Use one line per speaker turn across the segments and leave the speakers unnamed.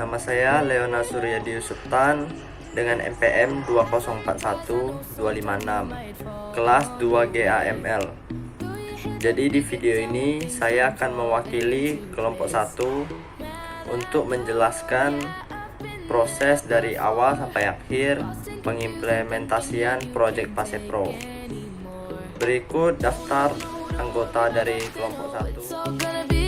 Nama saya Leona Suryadi Sultan dengan NPM 2041256, kelas 2 GAML. Jadi di video ini saya akan mewakili kelompok 1 untuk menjelaskan proses dari awal sampai akhir pengimplementasian proyek Pasepro. Berikut daftar anggota dari kelompok 1.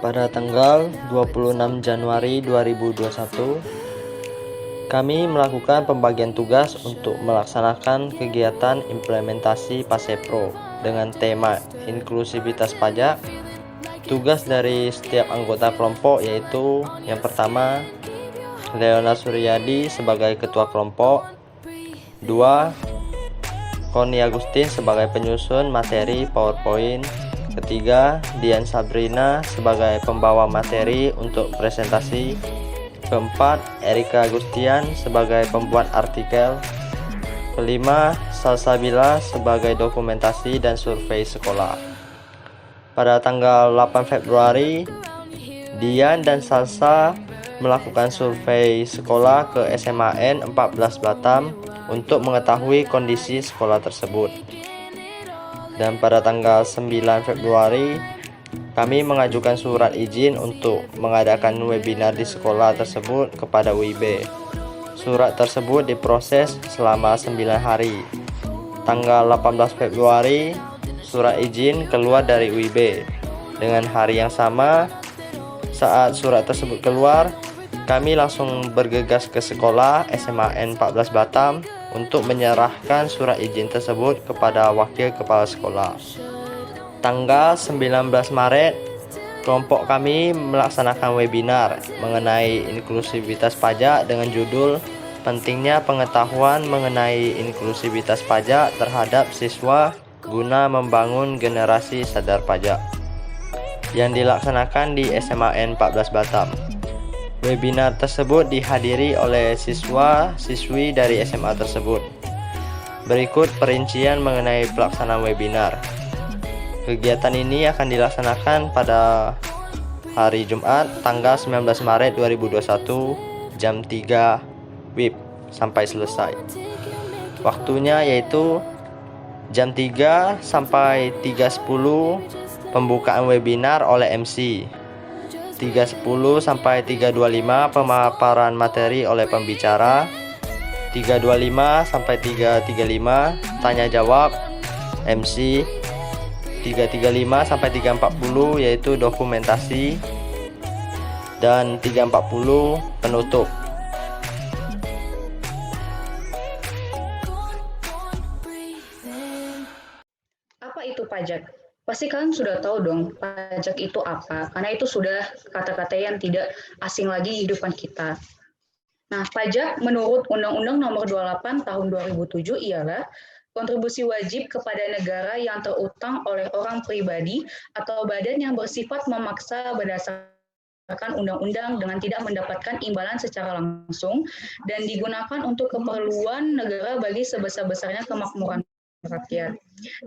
Pada tanggal 26 Januari 2021, kami melakukan pembagian tugas untuk melaksanakan kegiatan implementasi Pasepro dengan tema inklusivitas pajak. Tugas dari setiap anggota kelompok yaitu yang pertama, Leona Suryadi sebagai ketua kelompok, 2, Koni Agustin sebagai penyusun materi PowerPoint, ketiga, Dian Sabrina sebagai pembawa materi untuk presentasi, keempat, Erika Agustian sebagai pembuat artikel, kelima, Salsabila sebagai dokumentasi dan survei sekolah. Pada tanggal 8 Februari, Dian dan Salsa melakukan survei sekolah ke SMAN 14 Batam untuk mengetahui kondisi sekolah tersebut. Dan pada tanggal 9 Februari, kami mengajukan surat izin untuk mengadakan webinar di sekolah tersebut kepada WIB. Surat tersebut diproses selama 9 hari. Tanggal 18 Februari, surat izin keluar dari WIB. Dengan hari yang sama, saat surat tersebut keluar, kami langsung bergegas ke sekolah SMAN 14 Batam untuk menyerahkan surat izin tersebut kepada wakil kepala sekolah. Tanggal 19 Maret, kelompok kami melaksanakan webinar mengenai inklusivitas pajak dengan judul Pentingnya Pengetahuan Mengenai Inklusivitas Pajak Terhadap Siswa Guna Membangun Generasi Sadar Pajak, yang dilaksanakan di SMAN 14 Batam. Webinar tersebut dihadiri oleh siswa-siswi dari SMA tersebut. Berikut perincian mengenai pelaksanaan webinar. Kegiatan ini akan dilaksanakan pada hari Jumat tanggal 19 Maret 2021 jam 3 WIB sampai selesai. Waktunya yaitu jam 3 sampai 3.10 pembukaan webinar oleh MC. 3.10 sampai 3.25 pemaparan materi oleh pembicara, 3.25 sampai 3.35 tanya jawab MC, 3.35 sampai 3.40 yaitu dokumentasi, dan 3.40 penutup.
Apa itu pajak? Pasti kalian sudah tahu dong pajak itu apa, karena itu sudah kata-kata yang tidak asing lagi di kehidupan kita. Nah, pajak menurut Undang-Undang Nomor 28 Tahun 2007 ialah kontribusi wajib kepada negara yang terutang oleh orang pribadi atau badan yang bersifat memaksa berdasarkan undang-undang dengan tidak mendapatkan imbalan secara langsung dan digunakan untuk keperluan negara bagi sebesar-besarnya kemakmuran rakyat.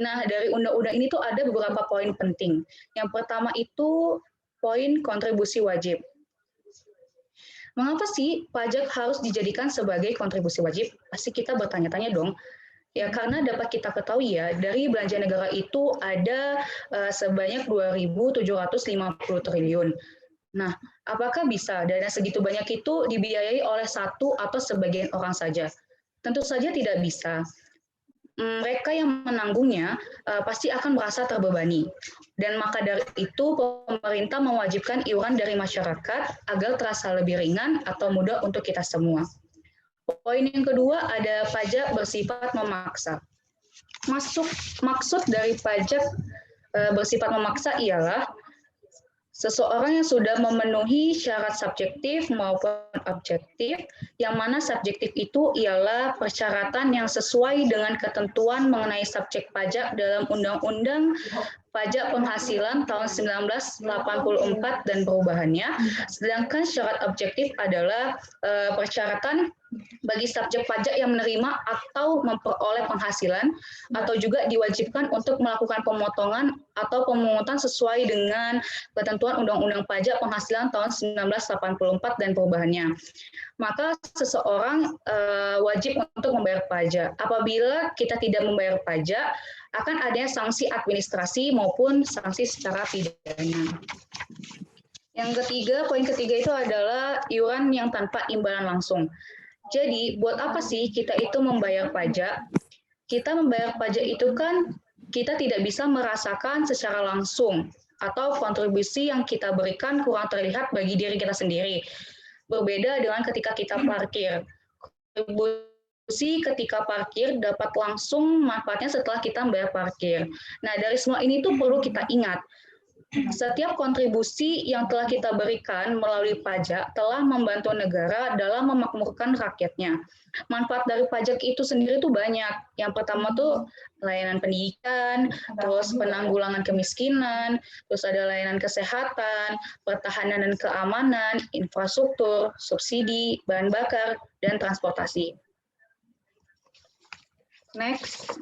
Nah, dari undang-undang ini tuh ada beberapa poin penting. Yang pertama itu poin kontribusi wajib. Mengapa sih pajak harus dijadikan sebagai kontribusi wajib? Pasti kita bertanya-tanya dong. Ya, karena dapat kita ketahui ya, dari belanja negara itu ada sebanyak 2.750 triliun. Nah, apakah bisa dana segitu banyak itu dibiayai oleh satu atau sebagian orang saja? Tentu saja tidak bisa. Mereka yang menanggungnya pasti akan merasa terbebani. Dan maka dari itu pemerintah mewajibkan iuran dari masyarakat agar terasa lebih ringan atau mudah untuk kita semua. Poin yang kedua ada pajak bersifat memaksa. Maksud dari pajak bersifat memaksa ialah seseorang yang sudah memenuhi syarat subjektif maupun objektif, yang mana subjektif itu ialah persyaratan yang sesuai dengan ketentuan mengenai subjek pajak dalam Undang-Undang Pajak Penghasilan tahun 1984 dan perubahannya, sedangkan syarat objektif adalah persyaratan bagi subjek pajak yang menerima atau memperoleh penghasilan, atau juga diwajibkan untuk melakukan pemotongan atau pemungutan sesuai dengan ketentuan Undang-Undang Pajak Penghasilan tahun 1984 dan perubahannya. Maka seseorang wajib untuk membayar pajak. Apabila kita tidak membayar pajak, akan adanya sanksi administrasi maupun sanksi secara pidana. Yang ketiga, poin ketiga itu adalah iuran yang tanpa imbalan langsung. Jadi, buat apa sih kita itu membayar pajak? Kita membayar pajak itu kan kita tidak bisa merasakan secara langsung atau kontribusi yang kita berikan kurang terlihat bagi diri kita sendiri. Berbeda dengan ketika kita parkir. Kontribusi ketika parkir dapat langsung manfaatnya setelah kita membayar parkir. Nah, dari semua ini tuh perlu kita ingat. Setiap kontribusi yang telah kita berikan melalui pajak telah membantu negara dalam memakmurkan rakyatnya. Manfaat dari pajak itu sendiri tuh banyak. Yang pertama tuh layanan pendidikan, terus penanggulangan kemiskinan, terus ada layanan kesehatan, pertahanan dan keamanan, infrastruktur, subsidi, bahan bakar, dan transportasi. Next.